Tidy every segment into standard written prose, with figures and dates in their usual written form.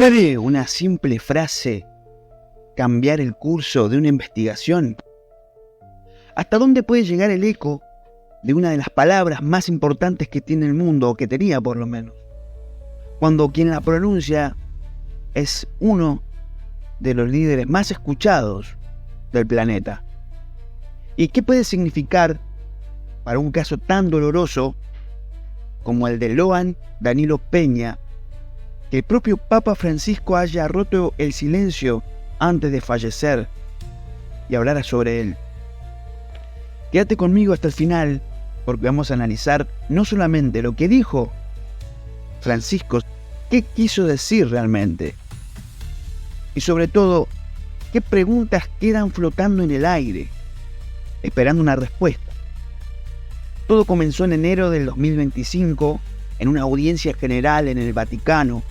¿Puede una simple frase cambiar el curso de una investigación? ¿Hasta dónde puede llegar el eco de una de las palabras más importantes que tiene el mundo, o que tenía por lo menos, cuando quien la pronuncia es uno de los líderes más escuchados del planeta? ¿Y qué puede significar para un caso tan doloroso como el de Loan Danilo Peña, que el propio Papa Francisco haya roto el silencio antes de fallecer y hablara sobre él? Quédate conmigo hasta el final, porque vamos a analizar no solamente lo que dijo Francisco, qué quiso decir realmente, y sobre todo, qué preguntas quedan flotando en el aire, esperando una respuesta. Todo comenzó en enero del 2025, en una audiencia general en el Vaticano,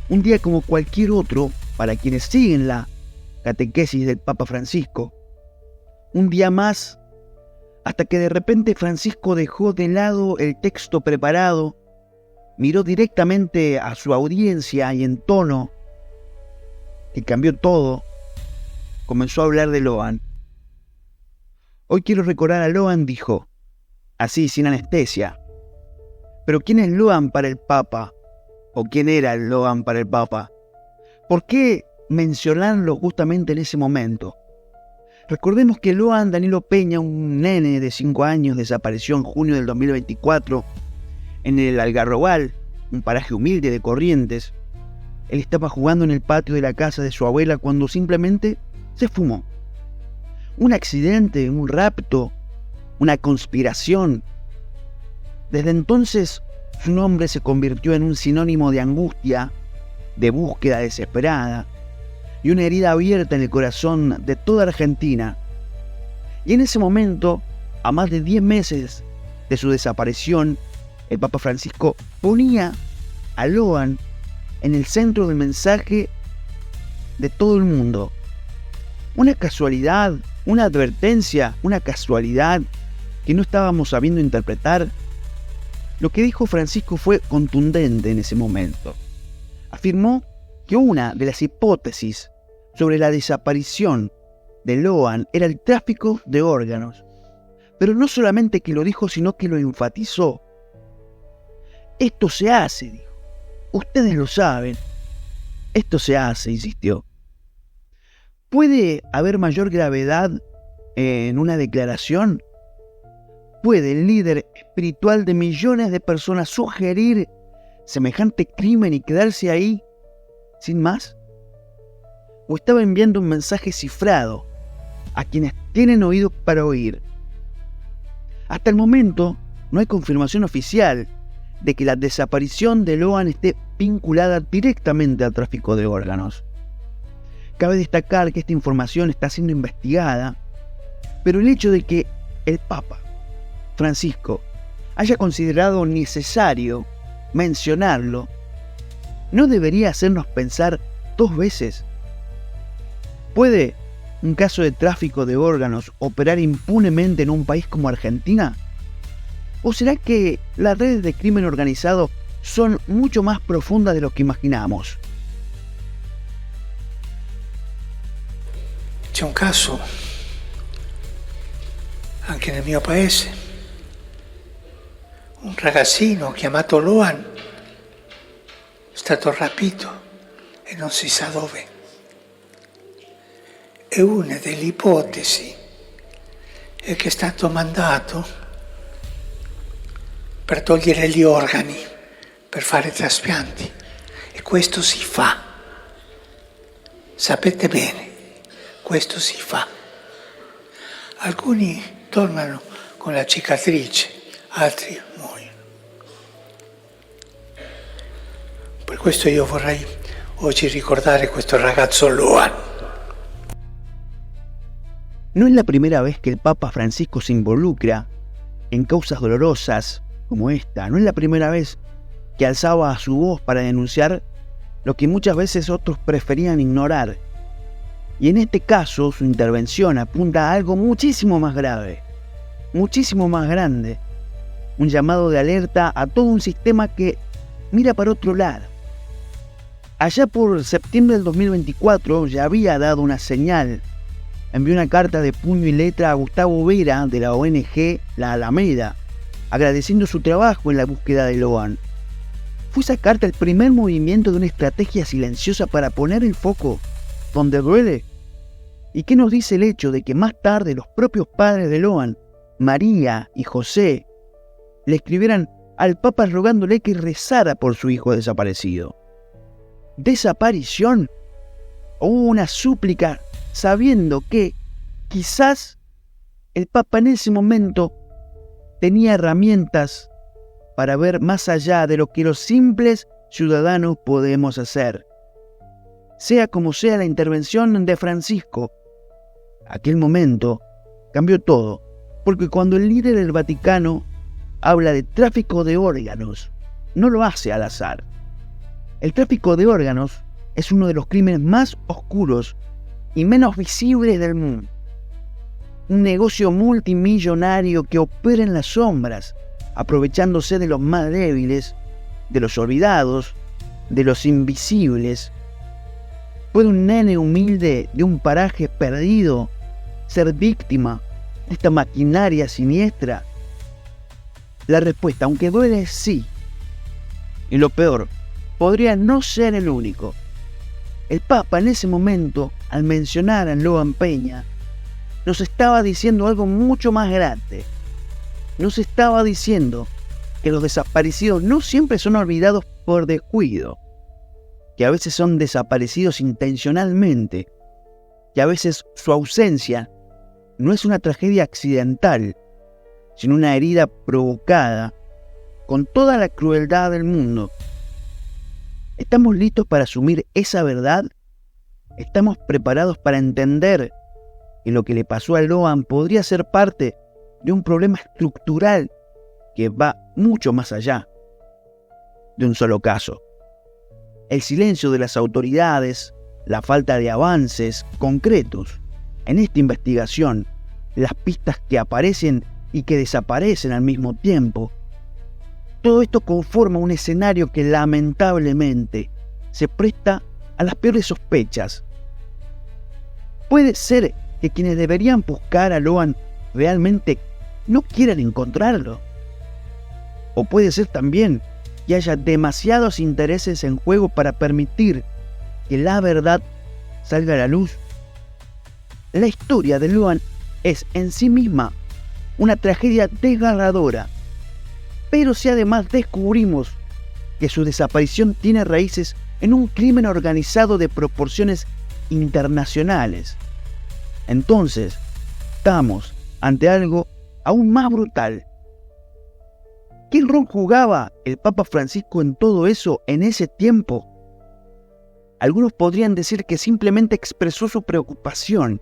un día como cualquier otro para quienes siguen la catequesis del Papa Francisco, un día más, hasta que de repente Francisco dejó de lado el texto preparado, miró directamente a su audiencia y en tono que cambió todo, comenzó a hablar de Loan. Hoy quiero recordar a Loan, dijo, así sin anestesia. Pero ¿quién es Loan para el Papa? ¿O quién era Loan para el Papa? ¿Por qué mencionarlo justamente en ese momento? Recordemos que Loan Danilo Peña, un nene de 5 años, desapareció en junio del 2024 en el Algarrobal, un paraje humilde de Corrientes. Él estaba jugando en el patio de la casa de su abuela cuando simplemente se fumó. Un accidente, un rapto, una conspiración. Desde entonces, su nombre se convirtió en un sinónimo de angustia, de búsqueda desesperada, y una herida abierta en el corazón de toda Argentina. Y en ese momento, a más de 10 meses de su desaparición, el Papa Francisco ponía a Loan en el centro del mensaje de todo el mundo. Una casualidad, una advertencia, una casualidad que no estábamos sabiendo interpretar. Lo que dijo Francisco fue contundente en ese momento. Afirmó que una de las hipótesis sobre la desaparición de Loan era el tráfico de órganos. Pero no solamente que lo dijo, sino que lo enfatizó. Esto se hace, dijo. Ustedes lo saben. Esto se hace, insistió. ¿Puede haber mayor gravedad en una declaración? ¿Puede el líder espiritual de millones de personas sugerir semejante crimen y quedarse ahí sin más? ¿O estaba enviando un mensaje cifrado a quienes tienen oídos para oír? Hasta el momento no hay confirmación oficial de que la desaparición de Loan esté vinculada directamente al tráfico de órganos. Cabe destacar que esta información está siendo investigada, pero el hecho de que el Papa Francisco haya considerado necesario mencionarlo no debería hacernos pensar 2 veces. ¿Puede un caso de tráfico de órganos operar impunemente en un país como Argentina? ¿O será que las redes de crimen organizado son mucho más profundas de lo que imaginamos? C'è un caso anche nel mio paese, un ragazzino chiamato Loan è stato rapito e non si sa dove. E una delle ipotesi è che è stato mandato per togliere gli organi, per fare traspianti. E questo si fa. Sapete bene, questo si fa. Alcuni tornano con la cicatrice, altri muoiono. Per questo io vorrei oggi ricordare questo ragazzo Loan. No es la primera vez que el Papa Francisco se involucra en causas dolorosas como esta. No es la primera vez que alzaba su voz para denunciar lo que muchas veces otros preferían ignorar. Y en este caso su intervención apunta a algo muchísimo más grave, muchísimo más grande. Un llamado de alerta a todo un sistema que mira para otro lado. Allá por septiembre del 2024 ya había dado una señal. Envió una carta de puño y letra a Gustavo Vera de la ONG La Alameda, agradeciendo su trabajo en la búsqueda de Loan. ¿Fue esa carta el primer movimiento de una estrategia silenciosa para poner el foco donde duele? ¿Y qué nos dice el hecho de que más tarde los propios padres de Loan, María y José, le escribieran al Papa rogándole que rezara por su hijo desaparecido? ¿Desaparición? ¿O una súplica sabiendo que quizás el Papa en ese momento tenía herramientas para ver más allá de lo que los simples ciudadanos podemos hacer? Sea como sea la intervención de Francisco, aquel momento cambió todo, porque cuando el líder del Vaticano habla de tráfico de órganos, no lo hace al azar. El tráfico de órganos es uno de los crímenes más oscuros y menos visibles del mundo. Un negocio multimillonario que opera en las sombras, aprovechándose de los más débiles, de los olvidados, de los invisibles. ¿Puede un nene humilde de un paraje perdido ser víctima de esta maquinaria siniestra? La respuesta, aunque duele, es sí. Y lo peor, podría no ser el único. El Papa en ese momento, al mencionar a Loan Peña, nos estaba diciendo algo mucho más grande. Nos estaba diciendo que los desaparecidos no siempre son olvidados por descuido, que a veces son desaparecidos intencionalmente, que a veces su ausencia no es una tragedia accidental, sino una herida provocada con toda la crueldad del mundo. ¿Estamos listos para asumir esa verdad? ¿Estamos preparados para entender que lo que le pasó a Loan podría ser parte de un problema estructural que va mucho más allá de un solo caso? El silencio de las autoridades, la falta de avances concretos en esta investigación, las pistas que aparecen y que desaparecen al mismo tiempo, todo esto conforma un escenario que lamentablemente se presta a las peores sospechas. Puede ser que quienes deberían buscar a Loan realmente no quieran encontrarlo. O puede ser también que haya demasiados intereses en juego para permitir que la verdad salga a la luz. La historia de Loan es en sí misma una tragedia desgarradora. Pero si además descubrimos que su desaparición tiene raíces en un crimen organizado de proporciones internacionales, entonces estamos ante algo aún más brutal. ¿Qué rol jugaba el Papa Francisco en todo eso en ese tiempo? Algunos podrían decir que simplemente expresó su preocupación,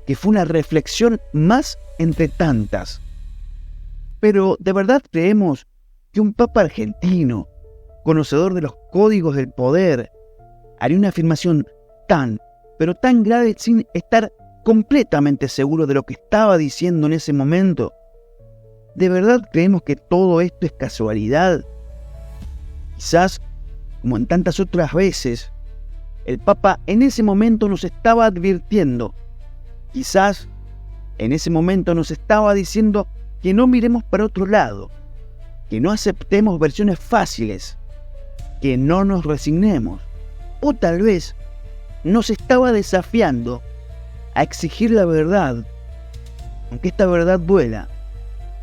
que fue una reflexión más entre tantas. Pero ¿de verdad creemos que un Papa argentino, conocedor de los códigos del poder, haría una afirmación tan, pero tan grave sin estar completamente seguro de lo que estaba diciendo en ese momento? ¿De verdad creemos que todo esto es casualidad? Quizás, como en tantas otras veces, el Papa en ese momento nos estaba advirtiendo. Quizás en ese momento nos estaba diciendo que no miremos para otro lado, que no aceptemos versiones fáciles, que no nos resignemos. O tal vez nos estaba desafiando a exigir la verdad, aunque esta verdad duela,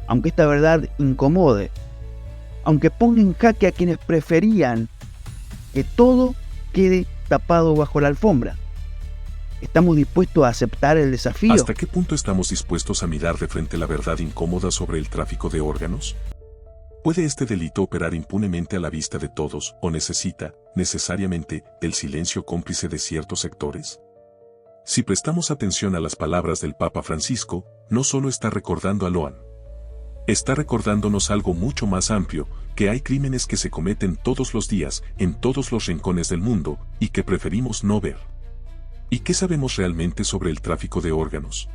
aunque esta verdad incomode, aunque ponga en jaque a quienes preferían que todo quede tapado bajo la alfombra. ¿Estamos dispuestos a aceptar el desafío? ¿Hasta qué punto estamos dispuestos a mirar de frente la verdad incómoda sobre el tráfico de órganos? ¿Puede este delito operar impunemente a la vista de todos o necesita, necesariamente, el silencio cómplice de ciertos sectores? Si prestamos atención a las palabras del Papa Francisco, no solo está recordando a Loan. Está recordándonos algo mucho más amplio, que hay crímenes que se cometen todos los días, en todos los rincones del mundo, y que preferimos no ver. ¿Y qué sabemos realmente sobre el tráfico de órganos?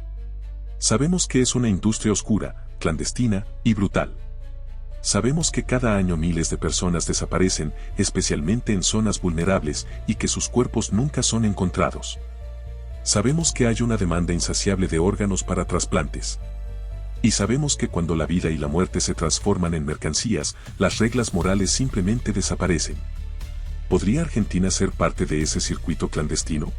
Sabemos que es una industria oscura, clandestina y brutal. Sabemos que cada año miles de personas desaparecen, especialmente en zonas vulnerables, y que sus cuerpos nunca son encontrados. Sabemos que hay una demanda insaciable de órganos para trasplantes. Y sabemos que cuando la vida y la muerte se transforman en mercancías, las reglas morales simplemente desaparecen. ¿Podría Argentina ser parte de ese circuito clandestino?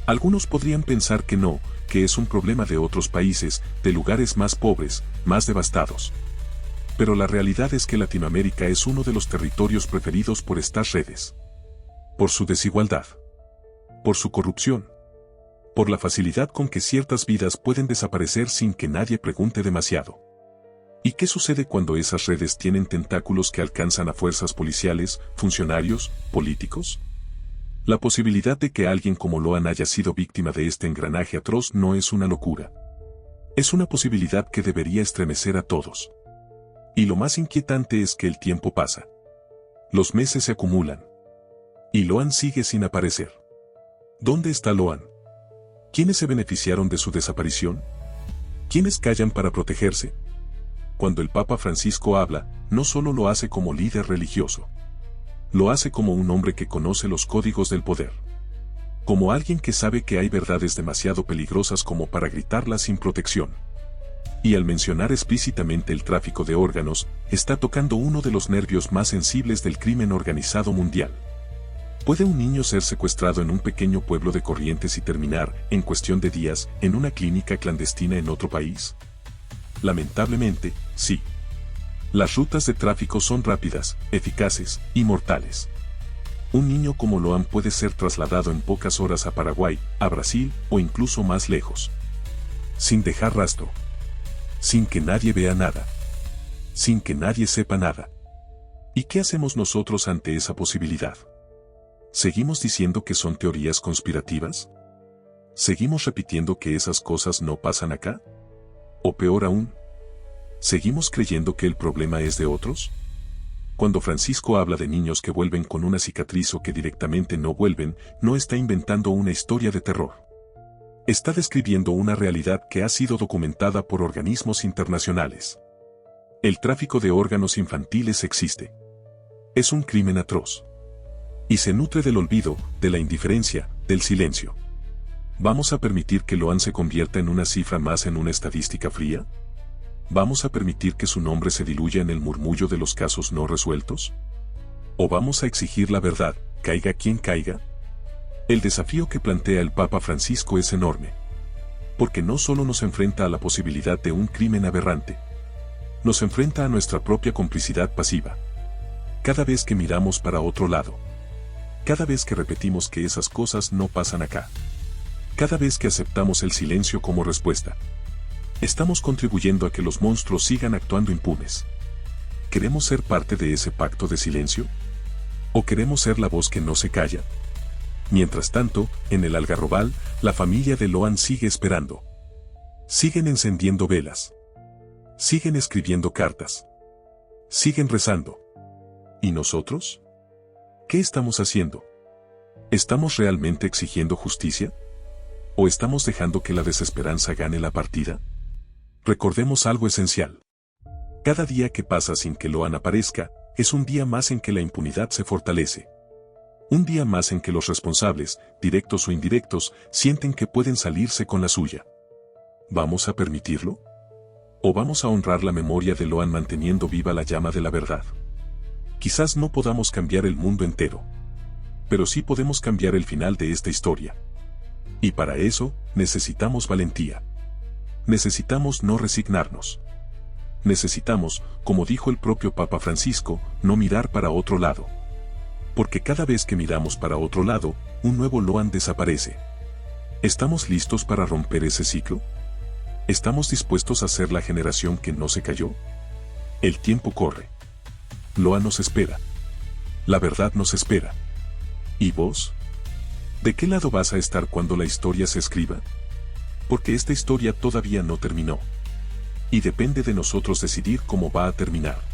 Algunos podrían pensar que no, que es un problema de otros países, de lugares más pobres, más devastados. Pero la realidad es que Latinoamérica es uno de los territorios preferidos por estas redes. Por su desigualdad. Por su corrupción. Por la facilidad con que ciertas vidas pueden desaparecer sin que nadie pregunte demasiado. ¿Y qué sucede cuando esas redes tienen tentáculos que alcanzan a fuerzas policiales, funcionarios, políticos? La posibilidad de que alguien como Loan haya sido víctima de este engranaje atroz no es una locura. Es una posibilidad que debería estremecer a todos. Y lo más inquietante es que el tiempo pasa. Los meses se acumulan. Y Loan sigue sin aparecer. ¿Dónde está Loan? ¿Quiénes se beneficiaron de su desaparición? ¿Quiénes callan para protegerse? Cuando el Papa Francisco habla, no solo lo hace como líder religioso. Lo hace como un hombre que conoce los códigos del poder. Como alguien que sabe que hay verdades demasiado peligrosas como para gritarlas sin protección. Y al mencionar explícitamente el tráfico de órganos, está tocando uno de los nervios más sensibles del crimen organizado mundial. ¿Puede un niño ser secuestrado en un pequeño pueblo de Corrientes y terminar, en cuestión de días, en una clínica clandestina en otro país? Lamentablemente, sí. Las rutas de tráfico son rápidas, eficaces y mortales. Un niño como Loan puede ser trasladado en pocas horas a Paraguay, a Brasil o incluso más lejos. Sin dejar rastro. Sin que nadie vea nada. Sin que nadie sepa nada. ¿Y qué hacemos nosotros ante esa posibilidad? ¿Seguimos diciendo que son teorías conspirativas? ¿Seguimos repitiendo que esas cosas no pasan acá? ¿O peor aún? ¿Seguimos creyendo que el problema es de otros? Cuando Francisco habla de niños que vuelven con una cicatriz o que directamente no vuelven, no está inventando una historia de terror. Está describiendo una realidad que ha sido documentada por organismos internacionales. El tráfico de órganos infantiles existe. Es un crimen atroz. Y se nutre del olvido, de la indiferencia, del silencio. ¿Vamos a permitir que Loan se convierta en una cifra más en una estadística fría? ¿Vamos a permitir que su nombre se diluya en el murmullo de los casos no resueltos? ¿O vamos a exigir la verdad, caiga quien caiga? El desafío que plantea el Papa Francisco es enorme. Porque no solo nos enfrenta a la posibilidad de un crimen aberrante. Nos enfrenta a nuestra propia complicidad pasiva. Cada vez que miramos para otro lado. Cada vez que repetimos que esas cosas no pasan acá. Cada vez que aceptamos el silencio como respuesta. Estamos contribuyendo a que los monstruos sigan actuando impunes. ¿Queremos ser parte de ese pacto de silencio? ¿O queremos ser la voz que no se calla? Mientras tanto, en el Algarrobal, la familia de Loan sigue esperando. Siguen encendiendo velas. Siguen escribiendo cartas. Siguen rezando. ¿Y nosotros? ¿Qué estamos haciendo? ¿Estamos realmente exigiendo justicia? ¿O estamos dejando que la desesperanza gane la partida? Recordemos algo esencial. Cada día que pasa sin que Loan aparezca, es un día más en que la impunidad se fortalece. Un día más en que los responsables, directos o indirectos, sienten que pueden salirse con la suya. ¿Vamos a permitirlo? ¿O vamos a honrar la memoria de Loan manteniendo viva la llama de la verdad? Quizás no podamos cambiar el mundo entero. Pero sí podemos cambiar el final de esta historia. Y para eso, necesitamos valentía. Necesitamos no resignarnos. Necesitamos, como dijo el propio Papa Francisco, no mirar para otro lado. Porque cada vez que miramos para otro lado, un nuevo Loan desaparece. ¿Estamos listos para romper ese ciclo? ¿Estamos dispuestos a ser la generación que no se cayó? El tiempo corre. Loan nos espera. La verdad nos espera. ¿Y vos? ¿De qué lado vas a estar cuando la historia se escriba? Porque esta historia todavía no terminó. Y depende de nosotros decidir cómo va a terminar.